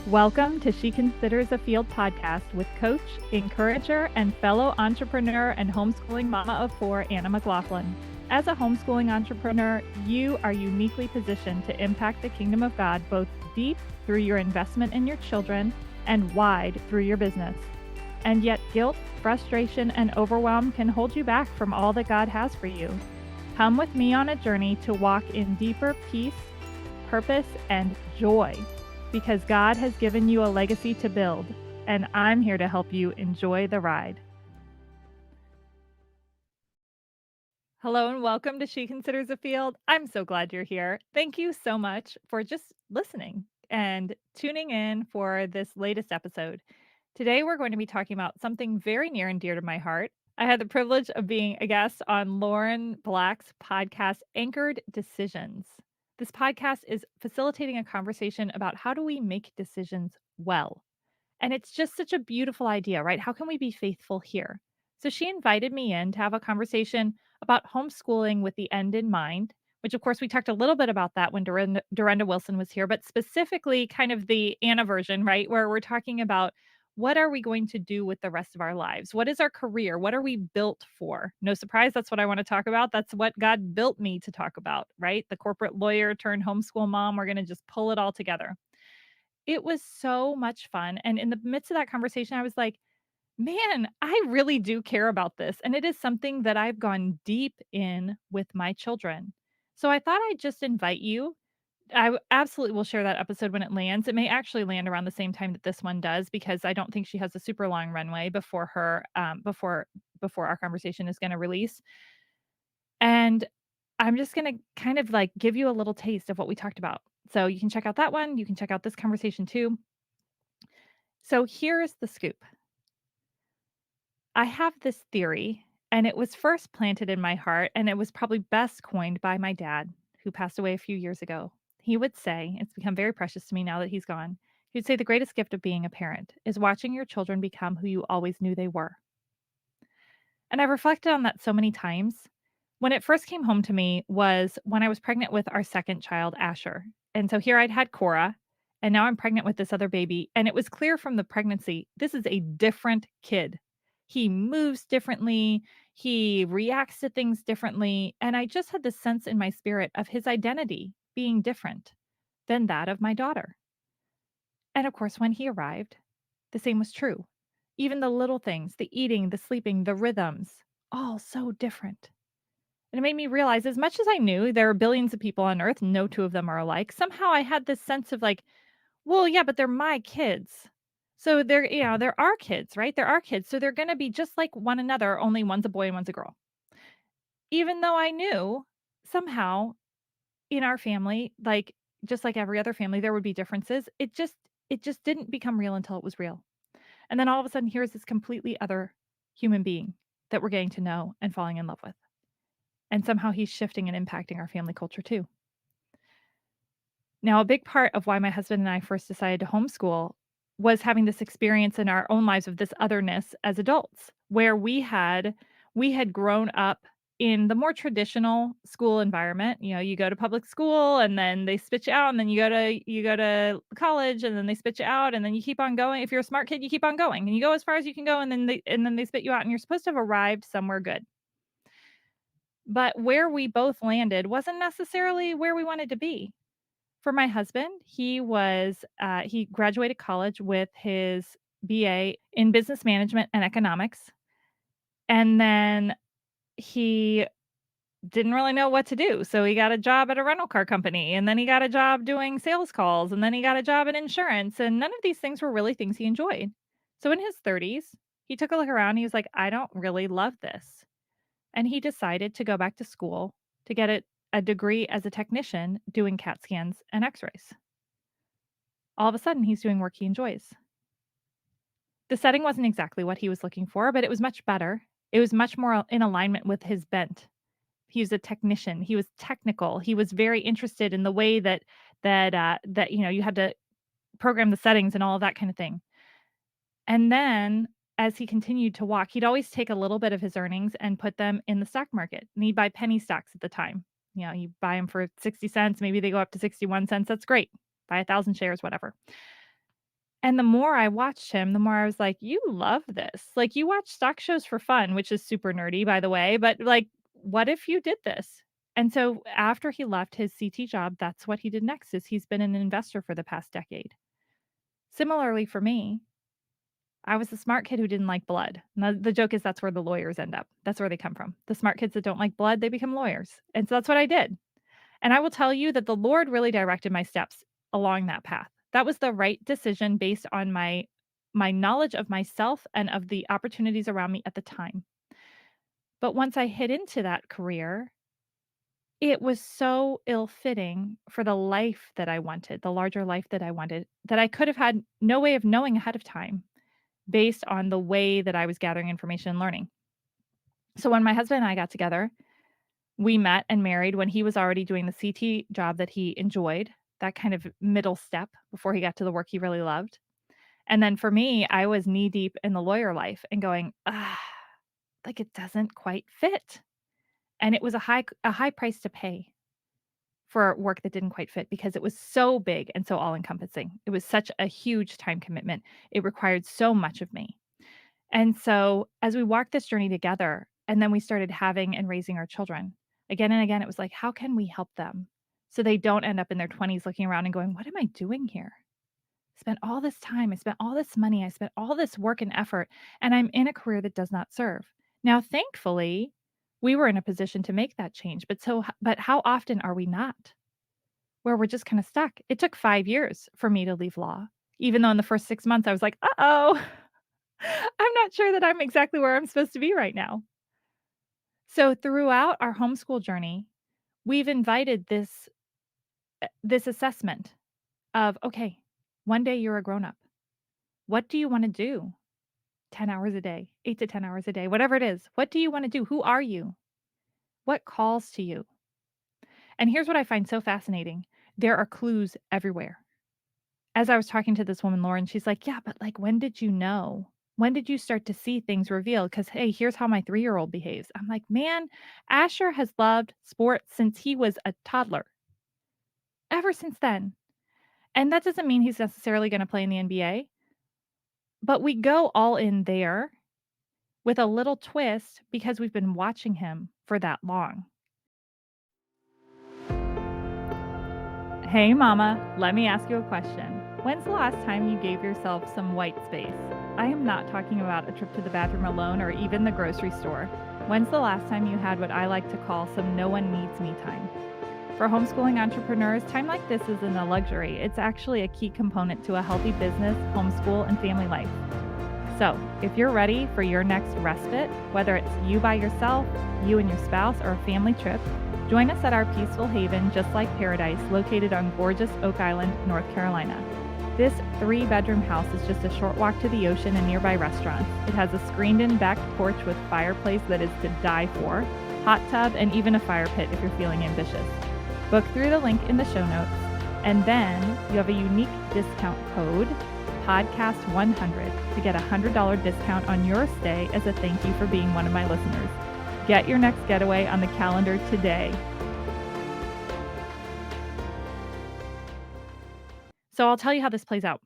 Welcome to She Considers a Field podcast with coach, encourager, and fellow entrepreneur and homeschooling mama of four, Anna McLaughlin. As a homeschooling entrepreneur, you are uniquely positioned to impact the kingdom of God both deep through your investment in your children and wide through your business. And yet guilt, frustration, and overwhelm can hold you back from all that God has for you. Come with me on a journey to walk in deeper peace, purpose, and joy, because God has given you a legacy to build, and I'm here to help you enjoy the ride. Hello and welcome to She Considers a Field. I'm so glad you're here. Thank you so much for just listening and tuning in for this latest episode. Today, we're going to be talking about something very near and dear to my heart. I had the privilege of being a guest on Lauren Black's podcast, Anchored Decisions. This podcast is facilitating a conversation about how do we make decisions well. And it's just such a beautiful idea, right? How can we be faithful here? So she invited me in to have a conversation about homeschooling with the end in mind, which of course we talked a little bit about that when Dorinda Wilson was here, but specifically kind of the Anna version, right? Where we're talking about what are we going to do with the rest of our lives? What is our career? What are we built for? No surprise, that's what I want to talk about. That's what God built me to talk about, right? The corporate lawyer turned homeschool mom. We're going to just pull it all together. It was so much fun, and in the midst of that conversation, I was like, "Man, I really do care about this," and it is something that I've gone deep in with my children. So I thought I'd just invite you. Absolutely will share that episode when it lands. It may actually land around the same time that this one does because I don't think she has a super long runway before before our conversation is gonna release, and I'm just gonna kind of, like, give you a little taste of what we talked about. So you can check out that one, you can check out this conversation too. So here's the scoop. I have this theory, and it was first planted in my heart, and it was probably best coined by my dad, who passed away a few years ago. He would say, it's become very precious to me now that he's gone. He would say, the greatest gift of being a parent is watching your children become who you always knew they were. And I've reflected on that so many times. When it first came home to me was when I was pregnant with our second child, Asher. And so here I'd had Cora, and now I'm pregnant with this other baby. And it was clear from the pregnancy, this is a different kid. He moves differently, he reacts to things differently. And I just had this sense in my spirit of his identity being different than that of my daughter. And of course, when he arrived, the same was true. Even the little things, the eating, the sleeping, the rhythms, all so different. And it made me realize as much as I knew there are billions of people on earth, no two of them are alike. Somehow I had this sense of like, well, yeah, but they're my kids. So they're our kids, right? They're our kids. So they're going to be just like one another, only one's a boy and one's a girl. Even though I knew somehow in our family, like just like every other family, there would be differences. It just didn't become real until it was real. And then all of a sudden, here's this completely other human being that we're getting to know and falling in love with. And somehow he's shifting and impacting our family culture too. Now, a big part of why my husband and I first decided to homeschool was having this experience in our own lives of this otherness as adults, where we had grown up in the more traditional school environment. You know, you go to public school and then they spit you out, and then you go to college and then they spit you out, and then you keep on going. If you're a smart kid, you keep on going and you go as far as you can go, and then they spit you out, and you're supposed to have arrived somewhere good. But where we both landed wasn't necessarily where we wanted to be. For my husband, he graduated college with his BA in business management and economics, and then he didn't really know what to do, so he got a job at a rental car company, and then he got a job doing sales calls, and then he got a job in insurance, and none of these things were really things he enjoyed. So in his 30s, he took a look around, he was like, "I don't really love this." And he decided to go back to school to get a degree as a technician doing CAT scans and X-rays. All of a sudden, he's doing work he enjoys. The setting wasn't exactly what he was looking for, but it was much better. It was much more in alignment with his bent. He was a technician. He was technical. He was very interested in the way that you had to program the settings and all of that kind of thing. And then as he continued to walk, he'd always take a little bit of his earnings and put them in the stock market. And he'd buy penny stocks at the time. You know, you buy them for 60 cents, maybe they go up to 61 cents. That's great. Buy 1,000 shares, whatever. And the more I watched him, the more I was like, "You love this. Like, you watch stock shows for fun," which is super nerdy, by the way, but, like, what if you did this? And so after he left his CT job, that's what he did next, is he's been an investor for the past decade. Similarly for me, I was the smart kid who didn't like blood. Now, the joke is that's where the lawyers end up. That's where they come from. The smart kids that don't like blood, they become lawyers. And so that's what I did. And I will tell you that the Lord really directed my steps along that path. That was the right decision based on my knowledge of myself and of the opportunities around me at the time. But once I hit into that career, it was so ill-fitting for the life that I wanted, the larger life that I wanted, that I could have had no way of knowing ahead of time based on the way that I was gathering information and learning. So when my husband and I got together, we met and married when he was already doing the CT job that he enjoyed, that kind of middle step before he got to the work he really loved. And then for me, I was knee deep in the lawyer life and going, "Ah, like it doesn't quite fit." And it was a high price to pay for work that didn't quite fit because it was so big and so all encompassing. It was such a huge time commitment. It required so much of me. And so as we walked this journey together, and then we started having and raising our children, again and again, it was like, how can we help them so they don't end up in their 20s looking around and going, what am I doing here? I spent all this time, I spent all this money, I spent all this work and effort, and I'm in a career that does not serve. Now, thankfully, we were in a position to make that change, but how often are we not? Where we're just kind of stuck. It took 5 years for me to leave law, even though in the first 6 months I was like, "Uh-oh, I'm not sure that I'm exactly where I'm supposed to be right now." So throughout our homeschool journey, we've invited this assessment of, "Okay, one day you're a grown-up. What do you wanna do? 10 hours a day, 8 to 10 hours a day, whatever it is. What do you wanna do? Who are you? What calls to you?" And here's what I find so fascinating. There are clues everywhere. As I was talking to this woman, Lauren, she's like, "Yeah, but, like, when did you know? When did you start to see things revealed? Because hey, here's how my three-year-old behaves." I'm like, "Man, Asher has loved sports since he was a toddler, ever since then." And that doesn't mean he's necessarily gonna play in the NBA, but we go all in there with a little twist because we've been watching him for that long. Hey, mama, let me ask you a question. When's the last time you gave yourself some white space? I am not talking about a trip to the bathroom alone or even the grocery store. When's the last time you had what I like to call some no one needs me time? For homeschooling entrepreneurs, time like this isn't a luxury. It's actually a key component to a healthy business, homeschool, and family life. So, if you're ready for your next respite, whether it's you by yourself, you and your spouse, or a family trip, join us at our peaceful haven, just like paradise, located on gorgeous Oak Island, North Carolina. This three-bedroom house is just a short walk to the ocean and nearby restaurants. It has a screened-in back porch with fireplace that is to die for, hot tub, and even a fire pit if you're feeling ambitious. Book through the link in the show notes, and then you have a unique discount code, podcast100, to get a $100 discount on your stay as a thank you for being one of my listeners. Get your next getaway on the calendar today. So I'll tell you how this plays out.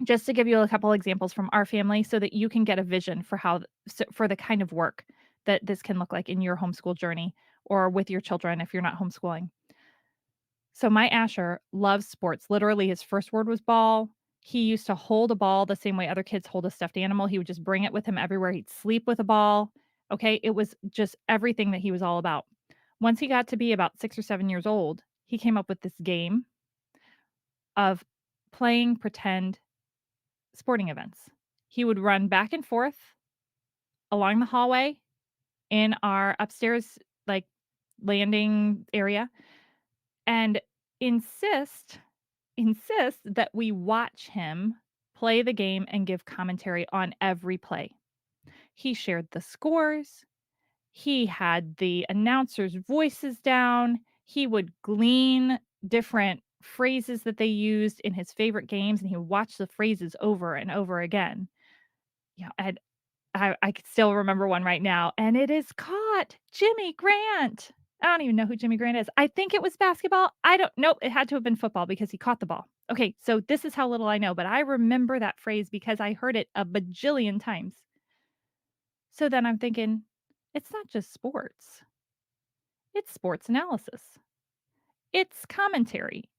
Just to give you a couple examples from our family so that you can get a vision for for the kind of work that this can look like in your homeschool journey or with your children if you're not homeschooling. So my Asher loves sports. Literally, his first word was ball. He used to hold a ball the same way other kids hold a stuffed animal. He would just bring it with him everywhere. He'd sleep with a ball. Okay. It was just everything that he was all about. Once he got to be about 6 or 7 years old, he came up with this game of playing pretend sporting events. He would run back and forth along the hallway in our upstairs, like landing area, and insist insist that we watch him play the game and give commentary on every play. He shared the scores. He had the announcers' voices down. He would glean different phrases that they used in his favorite games, and he would watch the phrases over and over again. And I could still remember one right now, and it is caught, Jimmy Grant. I don't even know who Jimmy Grant is. I think it was basketball. I don't nope, it had to have been football because he caught the ball. Okay, so this is how little I know, but I remember that phrase because I heard it a bajillion times. So then I'm thinking, it's not just sports, it's sports analysis, it's commentary.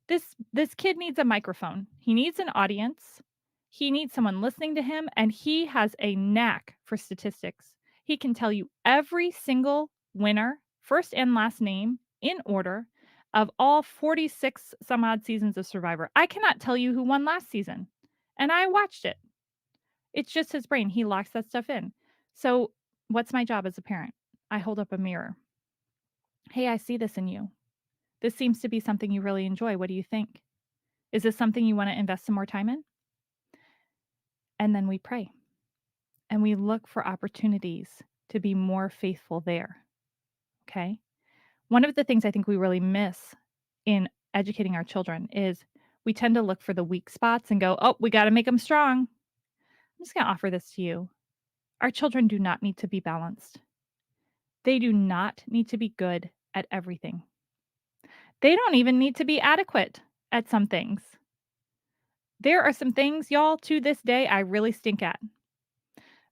This kid needs a microphone. He needs an audience. He needs someone listening to him, and he has a knack for statistics. He can tell you every single winner, first and last name in order of all 46 some odd seasons of Survivor. I cannot tell you who won last season, and I watched it. It's just his brain. He locks that stuff in. So, what's my job as a parent? I hold up a mirror. Hey, I see this in you. This seems to be something you really enjoy. What do you think? Is this something you want to invest some more time in? And then we pray and we look for opportunities to be more faithful there. Okay. One of the things I think we really miss in educating our children is we tend to look for the weak spots and go, oh, we got to make them strong. I'm just going to offer this to you. Our children do not need to be balanced, they do not need to be good at everything. They don't even need to be adequate at some things. There are some things, y'all, to this day, I really stink at.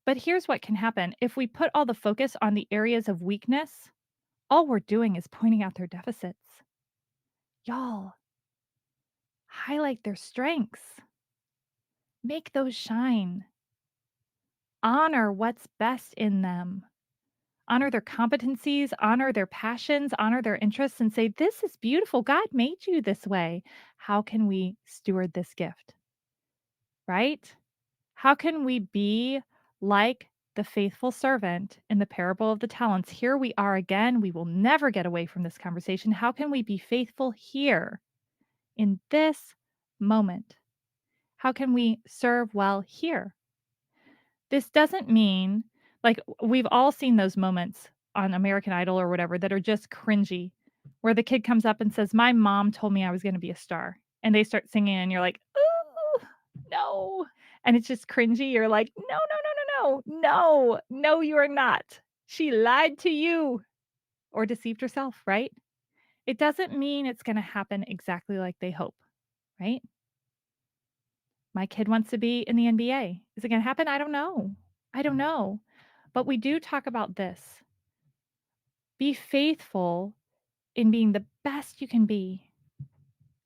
But here's what can happen. If we put all the focus on the areas of weakness, all we're doing is pointing out their deficits. Y'all, highlight their strengths, make those shine, honor what's best in them, honor their competencies, honor their passions, honor their interests, and say, this is beautiful. God made you this way. How can we steward this gift? Right? How can we be like the faithful servant in the parable of the talents? Here we are again. We will never get away from this conversation. How can we be faithful here in this moment? How can we serve well here? This doesn't mean like we've all seen those moments on American Idol or whatever that are just cringy, where the kid comes up and says, my mom told me I was going to be a star. And they start singing, and you're like, ooh, no. And it's just cringy. You're like, no, no, no, no, no, no, no, you are not. She lied to you or deceived herself, right? It doesn't mean it's going to happen exactly like they hope, right? My kid wants to be in the NBA. Is it going to happen? I don't know. I don't know. But we do talk about this. Be faithful in being the best you can be.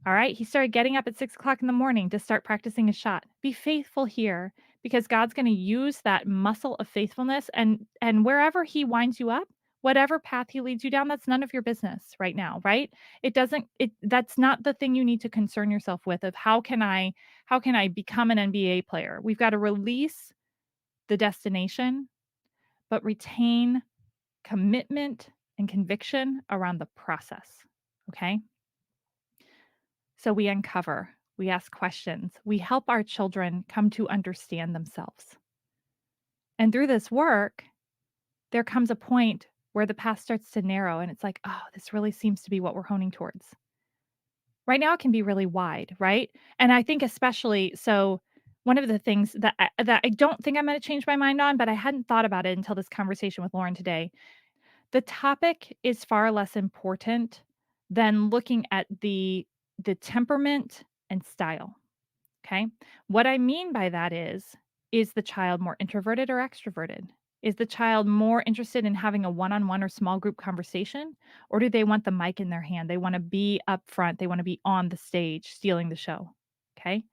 All right. He started getting up at 6 o'clock in the morning to start practicing a shot. Be faithful here because God's going to use that muscle of faithfulness and wherever he winds you up, whatever path he leads you down, that's none of your business right now, right? It doesn't it that's not the thing you need to concern yourself with of how can I become an NBA player? We've got to release the destination, but retain commitment and conviction around the process. Okay. So we uncover, we ask questions, we help our children come to understand themselves. And through this work, there comes a point where the path starts to narrow and it's like, oh, this really seems to be what we're honing towards. Right now, it can be really wide, right? And I think, especially, so one of the things that I don't think I'm going to change my mind on, but I hadn't thought about it until this conversation with Lauren today. The topic is far less important than looking at the temperament and style, okay? What I mean by that is the child more introverted or extroverted? Is the child more interested in having a one-on-one or small group conversation, or do they want the mic in their hand? They wanna be up front, they wanna be on the stage stealing the show, okay?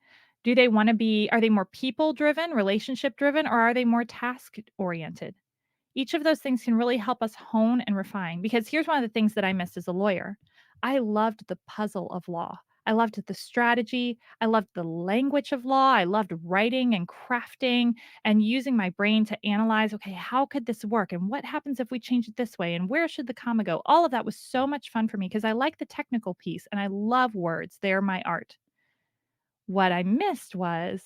Do they wanna be Are they more people driven, relationship driven, or are they more task oriented? Each of those things can really help us hone and refine because here's one of the things that I missed as a lawyer. I loved the puzzle of law. I loved the strategy. I loved the language of law. I loved writing and crafting and using my brain to analyze, okay, how could this work? And what happens if we change it this way? And where should the comma go? All of that was so much fun for me because I like the technical piece and I love words. They're my art. What I missed was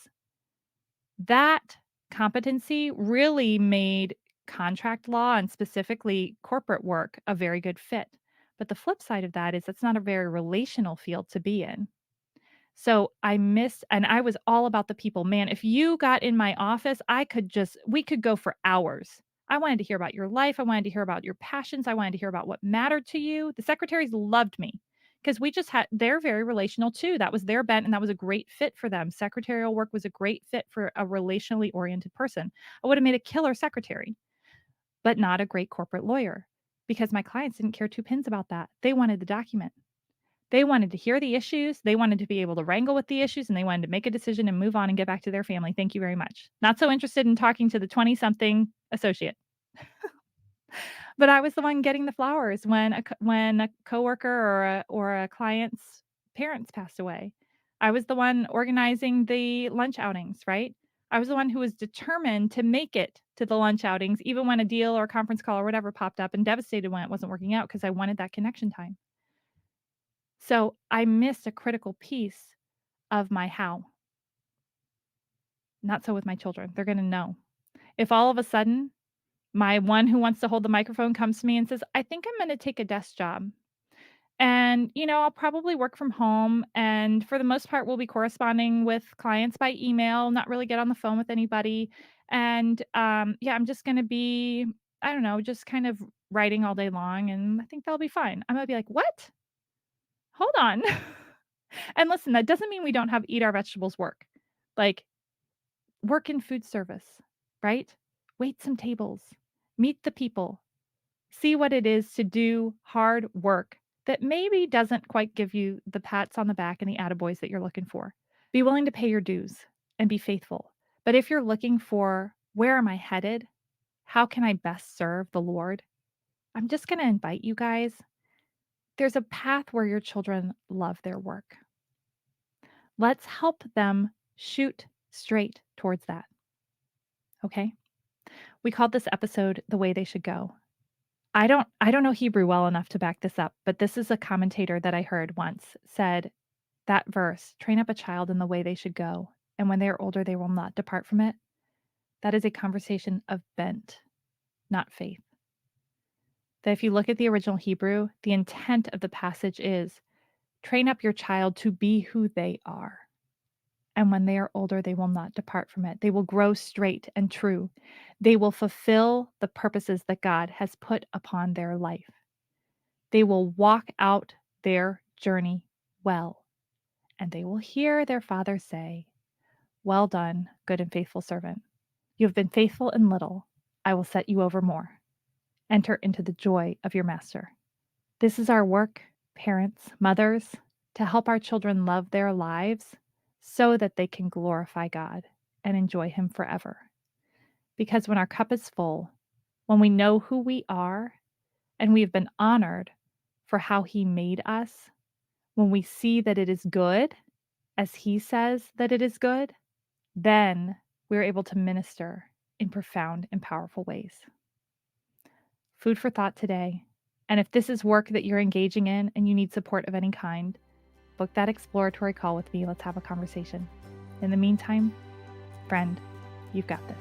that competency really made contract law and specifically corporate work a very good fit. But the flip side of that is it's not a very relational field to be in. So I missed, and I was all about the people. Man, if you got in my office, we could go for hours. I wanted to hear about your life. I wanted to hear about your passions. I wanted to hear about what mattered to you. The secretaries loved me because we just had, they're very relational too. That was their bent and that was a great fit for them. Secretarial work was a great fit for a relationally oriented person. I would have made a killer secretary, but not a great corporate lawyer because my clients didn't care two pins about that. They wanted the document. They wanted to hear the issues, they wanted to be able to wrangle with the issues, and they wanted to make a decision and move on and get back to their family. Thank you very much. Not so interested in talking to the 20-something associate. But I was the one getting the flowers when a coworker or a client's parents passed away. I was the one organizing the lunch outings, right? I was the one who was determined to make it to the lunch outings, even when a deal or a conference call or whatever popped up, and devastated when it wasn't working out because I wanted that connection time. So I missed a critical piece of my how. Not so with my children. They're gonna know. If all of a sudden my one who wants to hold the microphone comes to me and says, "I think I'm gonna take a desk job. And, I'll probably work from home. And for the most part, we'll be corresponding with clients by email, not really get on the phone with anybody. And yeah, I'm just gonna be, I don't know, just kind of writing all day long. And I think that'll be fine." I'm gonna be like, "What? Hold on." And listen, that doesn't mean we don't have eat our vegetables work. Like, work in food service, right? Wait some tables, meet the people, see what it is to do hard work that maybe doesn't quite give you the pats on the back and the attaboys that you're looking for. Be willing to pay your dues and be faithful. But if you're looking for where am I headed? How can I best serve the Lord? I'm just going to invite you guys. There's a path where your children love their work. Let's help them shoot straight towards that. Okay? We called this episode The Way They Should Go. I don't know Hebrew well enough to back this up, but this is a commentator that I heard once said that verse, "Train up a child in the way they should go, and when they are older they will not depart from it." That is a conversation of bent, not faith. That if you look at the original Hebrew, the intent of the passage is train up your child to be who they are. And when they are older, they will not depart from it. They will grow straight and true. They will fulfill the purposes that God has put upon their life. They will walk out their journey well, and they will hear their father say, "Well done, good and faithful servant. You have been faithful in little. I will set you over more. Enter into the joy of your master." This is our work, parents, mothers, to help our children love their lives so that they can glorify God and enjoy Him forever. Because when our cup is full, when we know who we are and we have been honored for how He made us, when we see that it is good, as He says that it is good, then we're able to minister in profound and powerful ways. Food for thought today. And if this is work that you're engaging in and you need support of any kind, book that exploratory call with me. Let's have a conversation. In the meantime, friend, you've got this.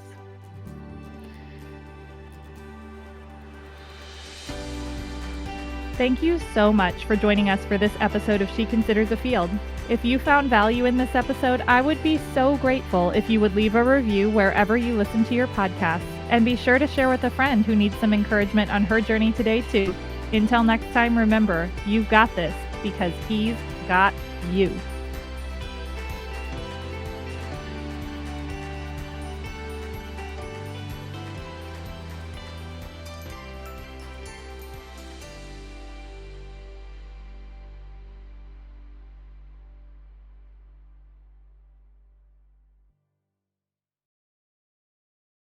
Thank you so much for joining us for this episode of She Considers a Field. If you found value in this episode, I would be so grateful if you would leave a review wherever you listen to your podcasts, and be sure to share with a friend who needs some encouragement on her journey today too. Until next time, remember, you've got this because He's got you.